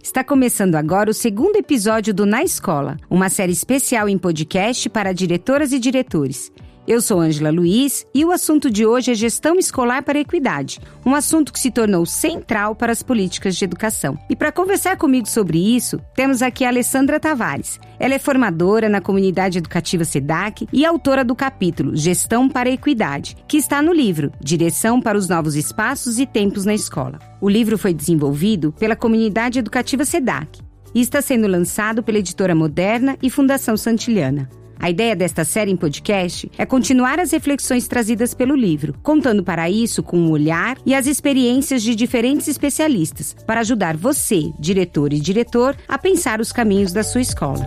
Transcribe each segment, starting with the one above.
Está começando agora o segundo episódio do Na Escola, uma série especial em podcast para diretoras e diretores. Eu sou Ângela Luiz e o assunto de hoje é gestão escolar para a equidade, um assunto que se tornou central para as políticas de educação. E para conversar comigo sobre isso, temos aqui a Alessandra Tavares. Ela é formadora na comunidade educativa SEDAC e autora do capítulo Gestão para a Equidade, que está no livro Direção para os Novos Espaços e Tempos na Escola. O livro foi desenvolvido pela comunidade educativa SEDAC e está sendo lançado pela editora Moderna e Fundação Santillana. A ideia desta série em podcast é continuar as reflexões trazidas pelo livro, contando para isso com o olhar e as experiências de diferentes especialistas, para ajudar você, diretor e diretor, a pensar os caminhos da sua escola.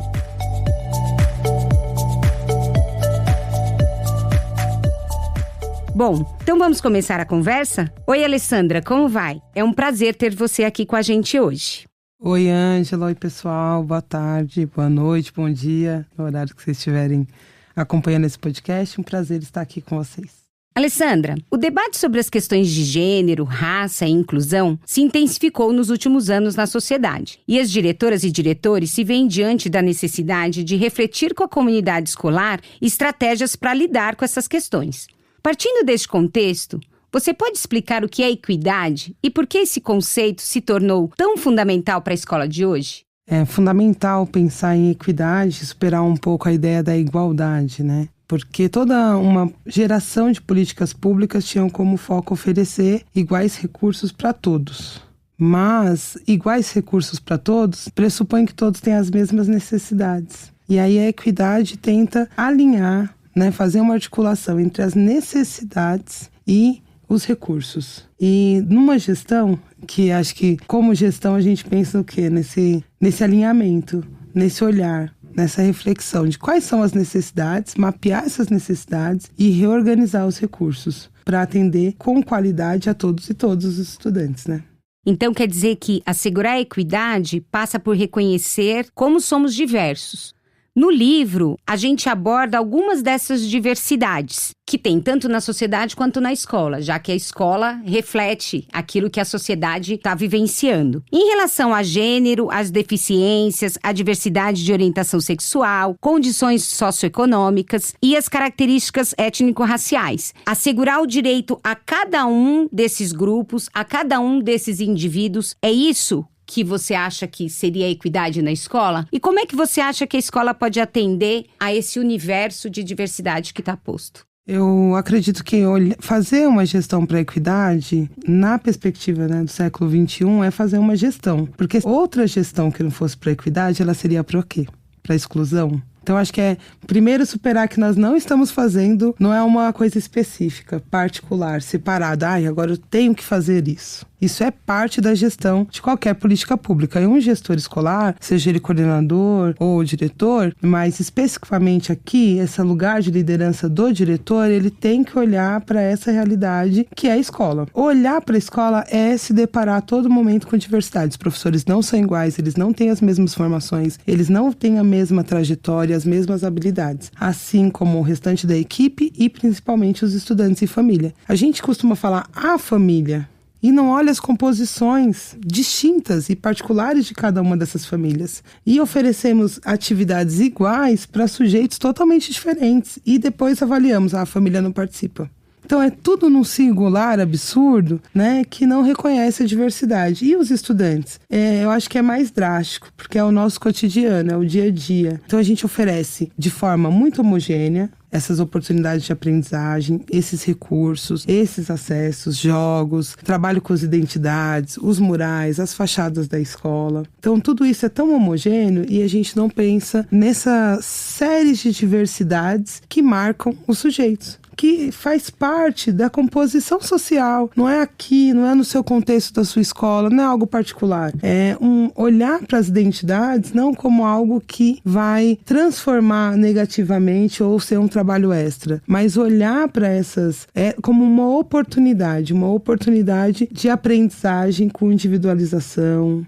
Bom, então vamos começar a conversa? Oi, Alessandra, como vai? É um prazer ter você aqui com a gente hoje. Oi, Ângela. Oi, pessoal. Boa tarde, boa noite, bom dia. No horário que vocês estiverem acompanhando esse podcast, um prazer estar aqui com vocês. Alessandra, o debate sobre as questões de gênero, raça e inclusão se intensificou nos últimos anos na sociedade. E as diretoras e diretores se veem diante da necessidade de refletir com a comunidade escolar estratégias para lidar com essas questões. Partindo deste contexto, você pode explicar o que é equidade e por que esse conceito se tornou tão fundamental para a escola de hoje? É fundamental pensar em equidade, superar um pouco a ideia da igualdade, né? Porque toda uma geração de políticas públicas tinham como foco oferecer iguais recursos para todos. Mas iguais recursos para todos pressupõe que todos têm as mesmas necessidades. E aí a equidade tenta alinhar, né, fazer uma articulação entre as necessidades e os recursos. E numa gestão, que acho que como gestão a gente pensa o quê? Nesse alinhamento, nesse olhar, nessa reflexão de quais são as necessidades, mapear essas necessidades e reorganizar os recursos para atender com qualidade a todos e todos os estudantes, né? Então quer dizer que assegurar a equidade passa por reconhecer como somos diversos. No livro, a gente aborda algumas dessas diversidades, que tem tanto na sociedade quanto na escola, já que a escola reflete aquilo que a sociedade está vivenciando. Em relação a gênero, as deficiências, a diversidade de orientação sexual, condições socioeconômicas e as características étnico-raciais. Assegurar o direito a cada um desses grupos, a cada um desses indivíduos, é isso que você acha que seria a equidade na escola? E como é que você acha que a escola pode atender a esse universo de diversidade que está posto? Eu acredito que fazer uma gestão para a equidade, na perspectiva, né, do século XXI, é fazer uma gestão. Porque outra gestão que não fosse para a equidade, ela seria para o quê? Para a exclusão? Então, acho que é primeiro superar que nós não estamos fazendo, não é uma coisa específica, particular, separada. Agora eu tenho que fazer isso. Isso é parte da gestão de qualquer política pública. E um gestor escolar, seja ele coordenador ou diretor, mas especificamente aqui, esse lugar de liderança do diretor, ele tem que olhar para essa realidade que é a escola. Olhar para a escola é se deparar a todo momento com diversidade. Os professores não são iguais, eles não têm as mesmas formações, eles não têm a mesma trajetória, as mesmas habilidades, assim como o restante da equipe e principalmente os estudantes e família. A gente costuma falar a família e não olha as composições distintas e particulares de cada uma dessas famílias. E oferecemos atividades iguais para sujeitos totalmente diferentes e depois avaliamos, a família não participa. Então é tudo num singular absurdo, né, que não reconhece a diversidade. E os estudantes? Eu acho que é mais drástico, porque é o nosso cotidiano, é o dia a dia. Então a gente oferece de forma muito homogênea essas oportunidades de aprendizagem, esses recursos, esses acessos, jogos, trabalho com as identidades, os murais, as fachadas da escola. Então tudo isso é tão homogêneo e a gente não pensa nessa série de diversidades que marcam os sujeitos, que faz parte da composição social. Não é aqui, não é no seu contexto da sua escola, não é algo particular. É um olhar para as identidades não como algo que vai transformar negativamente ou ser um trabalho extra, mas olhar para essas como uma oportunidade de aprendizagem com individualização,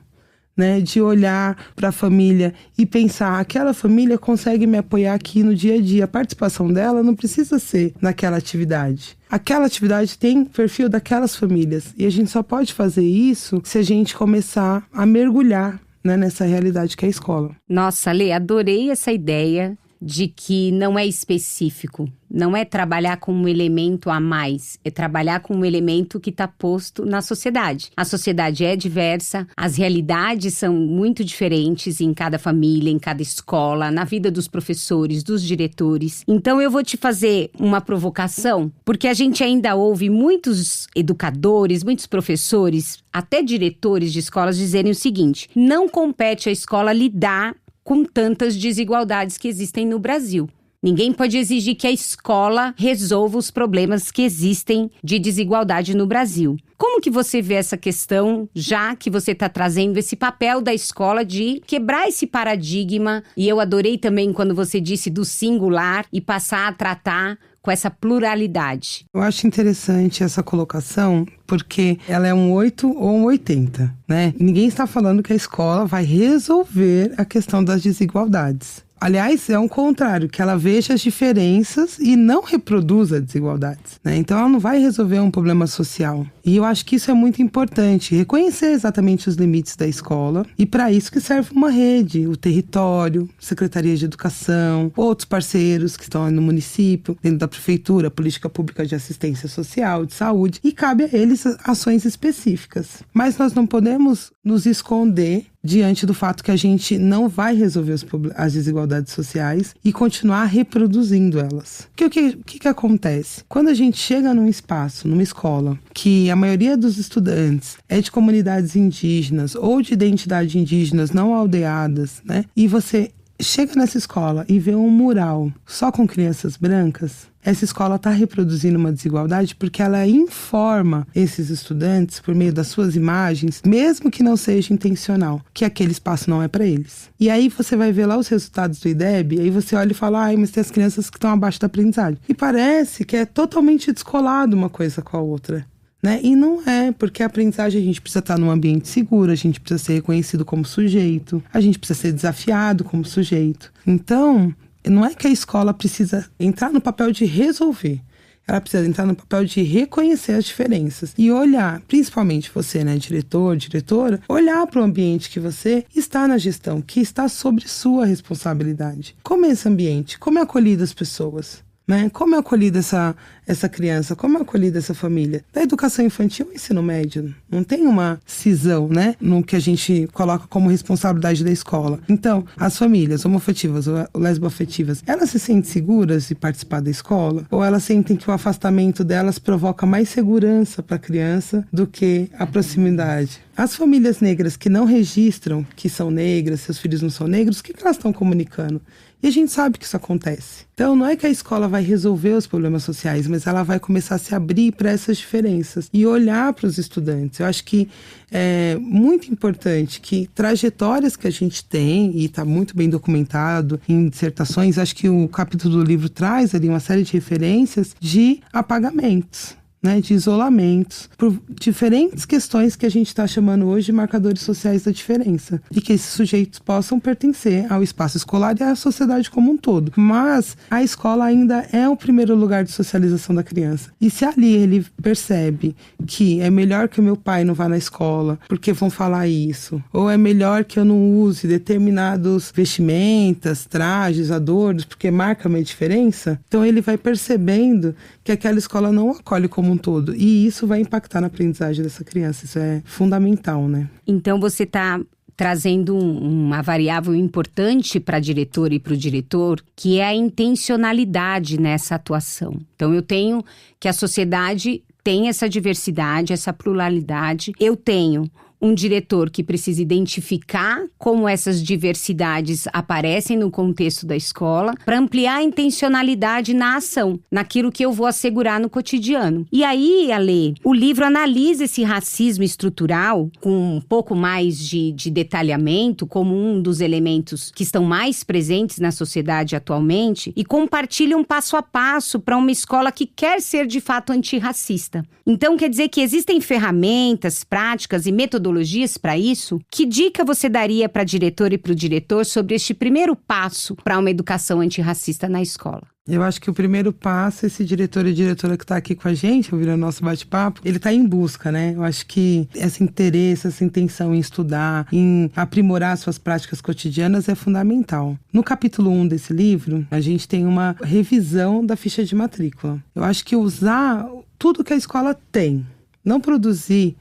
né, de olhar para a família e pensar, aquela família consegue me apoiar aqui no dia a dia. A participação dela não precisa ser naquela atividade. Aquela atividade tem perfil daquelas famílias. E a gente só pode fazer isso se a gente começar a mergulhar né, nessa realidade que é a escola. Nossa, Lê, adorei essa ideia de que não é específico, não é trabalhar com um elemento a mais, é trabalhar com um elemento que está posto na sociedade. A sociedade é diversa, as realidades são muito diferentes em cada família, em cada escola, na vida dos professores, dos diretores. Então eu vou te fazer uma provocação, porque a gente ainda ouve muitos educadores, muitos professores, até diretores de escolas dizerem o seguinte: não compete à escola lidar com tantas desigualdades que existem no Brasil. Ninguém pode exigir que a escola resolva os problemas que existem de desigualdade no Brasil. Como que você vê essa questão, já que você está trazendo esse papel da escola de quebrar esse paradigma? E eu adorei também quando você disse do singular e passar a tratar com essa pluralidade. Eu acho interessante essa colocação, porque ela é um 8 ou um 80, né? Ninguém está falando que a escola vai resolver a questão das desigualdades. Aliás, é o contrário, que ela veja as diferenças e não reproduza desigualdades, né? Então, ela não vai resolver um problema social. E eu acho que isso é muito importante, reconhecer exatamente os limites da escola. E para isso que serve uma rede, o território, Secretaria de Educação, outros parceiros que estão no município, dentro da prefeitura, política pública de assistência social, de saúde. E cabe a eles ações específicas. Mas nós não podemos nos esconder diante do fato que a gente não vai resolver as desigualdades sociais e continuar reproduzindo elas. O que acontece? Quando a gente chega num espaço, numa escola, que a maioria dos estudantes é de comunidades indígenas ou de identidade indígenas não aldeadas, né? E você chega nessa escola e vê um mural só com crianças brancas, essa escola está reproduzindo uma desigualdade porque ela informa esses estudantes, por meio das suas imagens, mesmo que não seja intencional, que aquele espaço não é para eles. E aí você vai ver lá os resultados do IDEB, e aí você olha e fala, ai, mas tem as crianças que estão abaixo da aprendizagem. E parece que é totalmente descolado uma coisa com a outra, né? E não é, porque a aprendizagem a gente precisa estar num ambiente seguro, a gente precisa ser reconhecido como sujeito, a gente precisa ser desafiado como sujeito. Então, não é que a escola precisa entrar no papel de resolver, ela precisa entrar no papel de reconhecer as diferenças e olhar, principalmente você, né, diretor, diretora, olhar para o ambiente que você está na gestão, que está sobre sua responsabilidade. Como é esse ambiente? Como é acolhida as pessoas? Né? Como é acolhida essa criança? Como é acolhida essa família? Da educação infantil ao ensino médio, não tem uma cisão, né? No que a gente coloca como responsabilidade da escola. Então, as famílias homoafetivas ou lesboafetivas, elas se sentem seguras de participar da escola? Ou elas sentem que o afastamento delas provoca mais segurança para a criança do que a proximidade? As famílias negras que não registram que são negras, seus filhos não são negros, o que elas estão comunicando? E a gente sabe que isso acontece. Então, não é que a escola vai resolver os problemas sociais, mas ela vai começar a se abrir para essas diferenças e olhar para os estudantes. Eu acho que é muito importante que trajetórias que a gente tem, e está muito bem documentado em dissertações, acho que o capítulo do livro traz ali uma série de referências de apagamentos, né, de isolamentos, por diferentes questões que a gente está chamando hoje de marcadores sociais da diferença, e que esses sujeitos possam pertencer ao espaço escolar e à sociedade como um todo. Mas a escola ainda é o primeiro lugar de socialização da criança. E se ali ele percebe que é melhor que o meu pai não vá na escola, porque vão falar isso, ou é melhor que eu não use determinados vestimentas, trajes, adornos, porque marca a minha diferença, então ele vai percebendo que aquela escola não acolhe como um todo. E isso vai impactar na aprendizagem dessa criança. Isso é fundamental, né? Então você está trazendo uma variável importante para a diretora e para o diretor, que é a intencionalidade nessa atuação. Então eu tenho que a sociedade tem essa diversidade, essa pluralidade. Eu tenho um diretor que precisa identificar como essas diversidades aparecem no contexto da escola para ampliar a intencionalidade na ação, naquilo que eu vou assegurar no cotidiano. E aí, Ale, o livro analisa esse racismo estrutural com um pouco mais de detalhamento como um dos elementos que estão mais presentes na sociedade atualmente e compartilha um passo a passo para uma escola que quer ser de fato antirracista. Então, quer dizer que existem ferramentas, práticas e metodologias para isso? Que dica você daria para a diretora e para o diretor sobre este primeiro passo para uma educação antirracista na escola? Eu acho que o primeiro passo, esse diretor e diretora que está aqui com a gente, ouvindo o nosso bate-papo, ele está em busca, né? Eu acho que esse interesse, essa intenção em estudar, em aprimorar suas práticas cotidianas é fundamental. No capítulo 1 desse livro, a gente tem uma revisão da ficha de matrícula. Eu acho que usar tudo que a escola tem, não produzir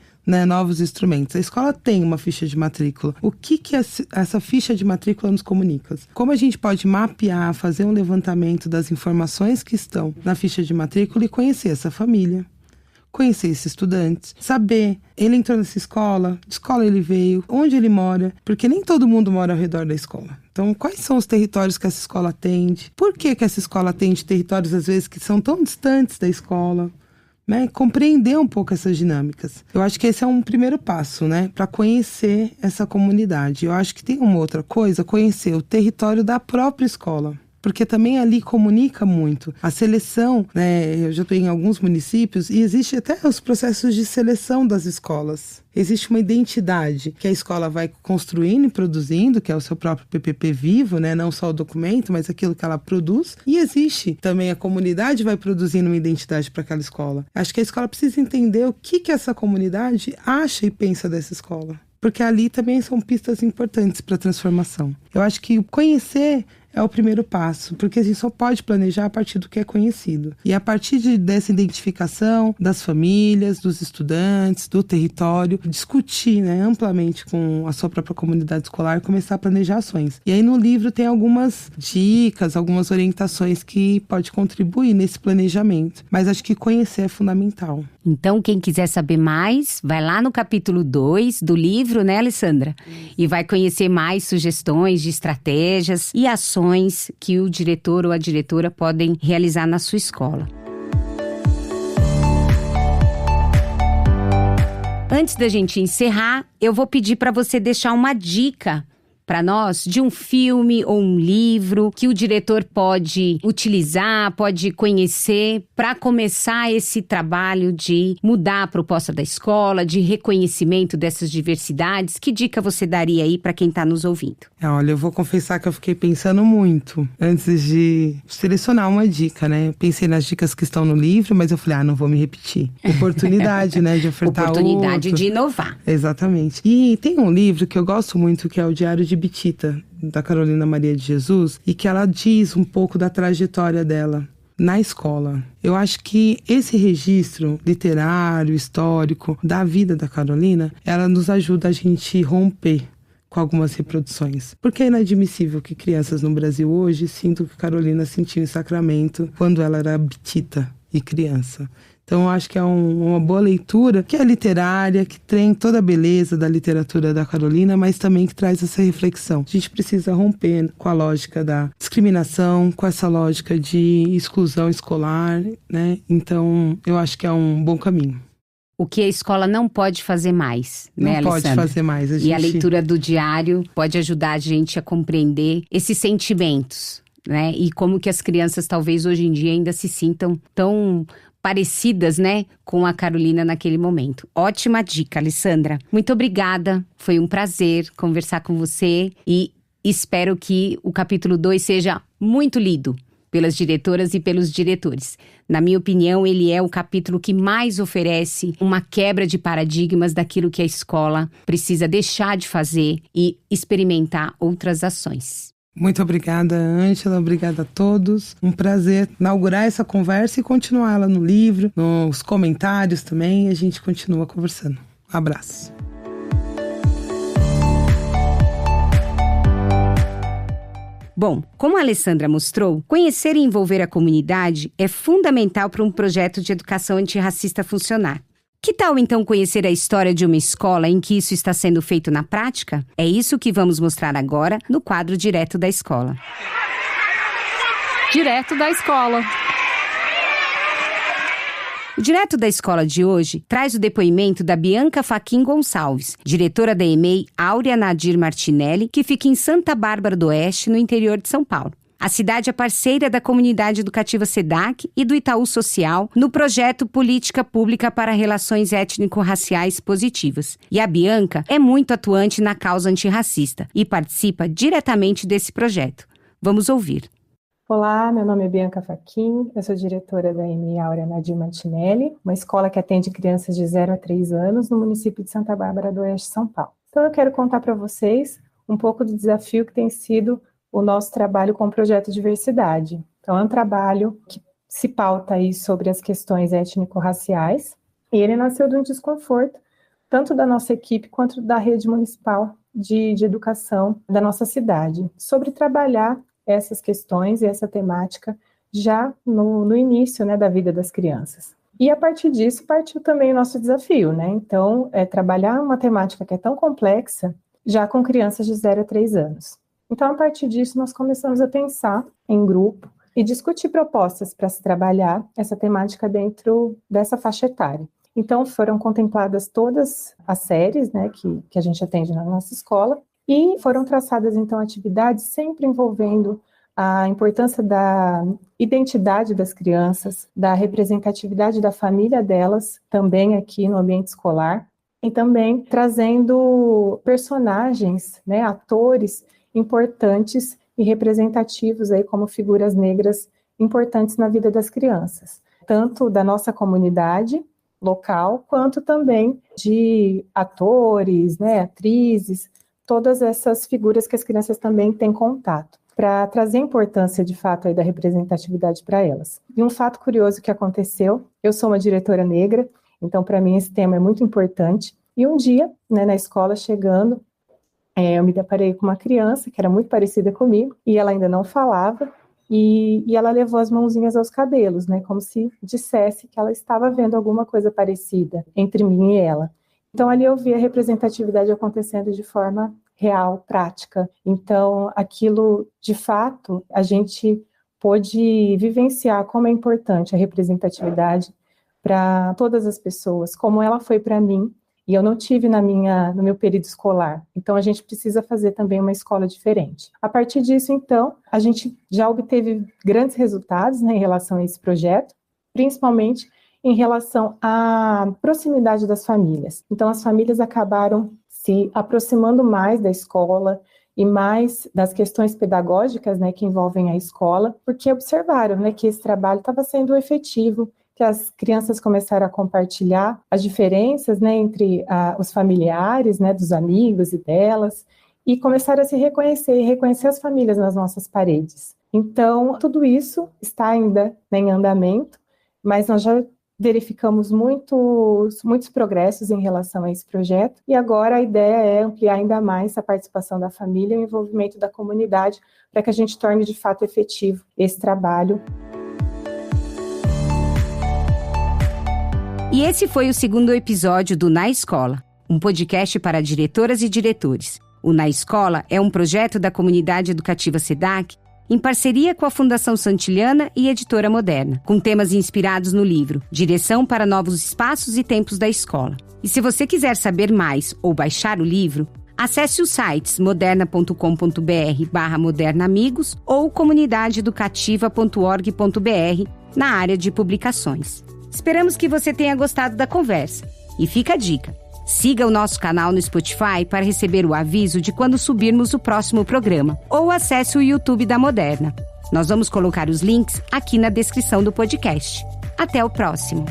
novos instrumentos. A escola tem uma ficha de matrícula. O que essa ficha de matrícula nos comunica? Como a gente pode mapear, fazer um levantamento das informações que estão na ficha de matrícula e conhecer essa família, conhecer esses estudantes, saber, ele entrou nessa escola, de escola ele veio, onde ele mora, porque nem todo mundo mora ao redor da escola. Então, quais são os territórios que essa escola atende? Por que essa escola atende territórios, às vezes, que são tão distantes da escola? Compreender um pouco essas dinâmicas. Eu acho que esse é um primeiro passo, para conhecer essa comunidade. Eu acho que tem uma outra coisa, conhecer o território da própria escola. Porque também ali comunica muito. A seleção, eu já estou em alguns municípios e existe até os processos de seleção das escolas. Existe uma identidade que a escola vai construindo e produzindo, que é o seu próprio PPP vivo, não só o documento, mas aquilo que ela produz. E existe também a comunidade vai produzindo uma identidade para aquela escola. Acho que a escola precisa entender o que essa comunidade acha e pensa dessa escola. Porque ali também são pistas importantes para a transformação. Eu acho que conhecer é o primeiro passo, porque a gente só pode planejar a partir do que é conhecido. E a partir dessa identificação das famílias, dos estudantes, do território, discutir amplamente com a sua própria comunidade escolar, começar a planejar ações. E aí no livro tem algumas dicas, algumas orientações que pode contribuir nesse planejamento. Mas acho que conhecer é fundamental. Então, quem quiser saber mais, vai lá no capítulo 2 do livro, Alessandra? E vai conhecer mais sugestões de estratégias e ações que o diretor ou a diretora podem realizar na sua escola. Antes da gente encerrar, eu vou pedir para você deixar uma dica para nós de um filme ou um livro que o diretor pode utilizar, pode conhecer para começar esse trabalho de mudar a proposta da escola, de reconhecimento dessas diversidades. Que dica você daria aí para quem está nos ouvindo? Olha, eu vou confessar que eu fiquei pensando muito antes de selecionar uma dica, Eu pensei nas dicas que estão no livro, mas eu falei, não vou me repetir. Oportunidade, de ofertar oportunidade outro. De inovar. Exatamente. E tem um livro que eu gosto muito, que é o Diário de Bitita, da Carolina Maria de Jesus, e que ela diz um pouco da trajetória dela na escola. Eu acho que esse registro literário, histórico da vida da Carolina, ela nos ajuda a gente romper com algumas reproduções. Porque é inadmissível que crianças no Brasil hoje sintam o que Carolina sentiu em Sacramento quando ela era bitita e criança. Então, eu acho que é uma boa leitura, que é literária, que tem toda a beleza da literatura da Carolina, mas também que traz essa reflexão. A gente precisa romper com a lógica da discriminação, com essa lógica de exclusão escolar, Então, eu acho que é um bom caminho. O que a escola não pode fazer mais, não Alessandra? Pode fazer mais. E a leitura do diário pode ajudar a gente a compreender esses sentimentos, E como que as crianças talvez hoje em dia ainda se sintam tão parecidas, com a Carolina naquele momento. Ótima dica, Alessandra. Muito obrigada. Foi um prazer conversar com você e espero que o capítulo 2 seja muito lido pelas diretoras e pelos diretores. Na minha opinião, ele é o capítulo que mais oferece uma quebra de paradigmas daquilo que a escola precisa deixar de fazer e experimentar outras ações. Muito obrigada, Ângela. Obrigada a todos. Um prazer inaugurar essa conversa e continuar ela no livro, nos comentários também. E a gente continua conversando. Um abraço. Bom, como a Alessandra mostrou, conhecer e envolver a comunidade é fundamental para um projeto de educação antirracista funcionar. Que tal então conhecer a história de uma escola em que isso está sendo feito na prática? É isso que vamos mostrar agora no quadro Direto da Escola. Direto da Escola. O Direto da Escola de hoje traz o depoimento da Bianca Fachin Gonçalves, diretora da EMEI Áurea Nadir Martinelli, que fica em Santa Bárbara do Oeste, no interior de São Paulo. A cidade é parceira da comunidade educativa SEDAC e do Itaú Social no projeto Política Pública para Relações Étnico-Raciais Positivas. E a Bianca é muito atuante na causa antirracista e participa diretamente desse projeto. Vamos ouvir. Olá, meu nome é Bianca Fachin, eu sou diretora da EME Áurea Nadir Martinelli, uma escola que atende crianças de 0 a 3 anos no município de Santa Bárbara do Oeste, São Paulo. Então eu quero contar para vocês um pouco do desafio que tem sido o nosso trabalho com o projeto Diversidade. Então é um trabalho que se pauta aí sobre as questões étnico-raciais e ele nasceu de um desconforto tanto da nossa equipe quanto da rede municipal de educação da nossa cidade, sobre trabalhar essas questões e essa temática já no início, né, da vida das crianças. E a partir disso partiu também o nosso desafio, né? Então, trabalhar uma temática que é tão complexa já com crianças de 0 a 3 anos. Então, a partir disso, nós começamos a pensar em grupo e discutir propostas para se trabalhar essa temática dentro dessa faixa etária. Então, foram contempladas todas as séries, né, que a gente atende na nossa escola, e foram traçadas, então, atividades sempre envolvendo a importância da identidade das crianças, da representatividade da família delas, também aqui no ambiente escolar, e também trazendo personagens, né, atores importantes e representativos aí como figuras negras importantes na vida das crianças, tanto da nossa comunidade local, quanto também de atores, né, atrizes, todas essas figuras que as crianças também têm contato, para trazer a importância, de fato, aí da representatividade para elas. E um fato curioso que aconteceu, eu sou uma diretora negra, então para mim esse tema é muito importante, e um dia, né, na escola, chegando, eu me deparei com uma criança que era muito parecida comigo, e ela ainda não falava, e ela levou as mãozinhas aos cabelos, né, como se dissesse que ela estava vendo alguma coisa parecida entre mim e ela. Então, ali eu vi a representatividade acontecendo de forma real, prática. Então, aquilo, de fato, a gente pôde vivenciar como é importante a representatividade para todas as pessoas, como ela foi para mim, e eu não tive no meu período escolar. Então, a gente precisa fazer também uma escola diferente. A partir disso, então, a gente já obteve grandes resultados, né, em relação a esse projeto, principalmente em relação à proximidade das famílias. Então, as famílias acabaram se aproximando mais da escola e mais das questões pedagógicas, né, que envolvem a escola, porque observaram, né, que esse trabalho estava sendo efetivo, que as crianças começaram a compartilhar as diferenças, né, entre os familiares, né, dos amigos e delas, e começaram a se reconhecer e reconhecer as famílias nas nossas paredes. Então, tudo isso está ainda, né, em andamento, mas nós já verificamos muitos progressos em relação a esse projeto, e agora a ideia é ampliar ainda mais a participação da família e o envolvimento da comunidade para que a gente torne de fato efetivo esse trabalho. E esse foi o segundo episódio do Na Escola, um podcast para diretoras e diretores. O Na Escola é um projeto da comunidade educativa SEDAC, em parceria com a Fundação Santiliana e Editora Moderna, com temas inspirados no livro Direção para Novos Espaços e Tempos da Escola. E se você quiser saber mais ou baixar o livro, acesse os sites moderna.com.br/modernaamigos ou comunidadeeducativa.org.br na área de publicações. Esperamos que você tenha gostado da conversa. E fica a dica: siga o nosso canal no Spotify para receber o aviso de quando subirmos o próximo programa, ou acesse o YouTube da Moderna. Nós vamos colocar os links aqui na descrição do podcast. Até o próximo!